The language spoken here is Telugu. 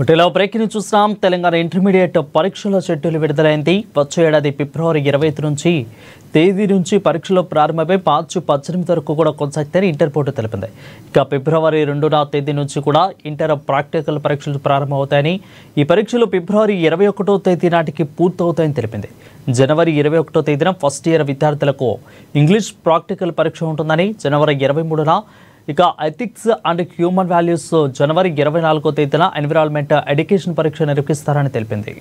బుటెలో బ్రేకింగ్ చూస్తున్నాం. తెలంగాణ ఇంటర్మీడియట్ పరీక్షల షెడ్యూల్ విడుదలైంది. వచ్చే ఏడాది ఫిబ్రవరి 25 తేదీ నుంచి పరీక్షలు ప్రారంభమై మార్చి 18 వరకు కూడా కొనసాగుతాయని ఇంటర్ బోర్డు తెలిపింది. ఇక ఫిబ్రవరి 2వ తేదీ నుంచి కూడా ఇంటర్ ప్రాక్టికల్ పరీక్షలు ప్రారంభమవుతాయని, ఈ పరీక్షలు ఫిబ్రవరి 21వ తేదీ నాటికి పూర్తవుతాయని తెలిపింది. జనవరి 21వ తేదీన ఫస్ట్ ఇయర్ విద్యార్థులకు ఇంగ్లీష్ ప్రాక్టికల్ పరీక్ష ఉంటుందని, జనవరి 23న ఇక ఎథిక్స్ అండ్ హ్యూమన్ వాల్యూస్, జనవరి 24వ తేదీన ఎన్విరాన్మెంట్ ఎడ్యుకేషన్ పరీక్ష నిర్వహిస్తారని తెలిపింది.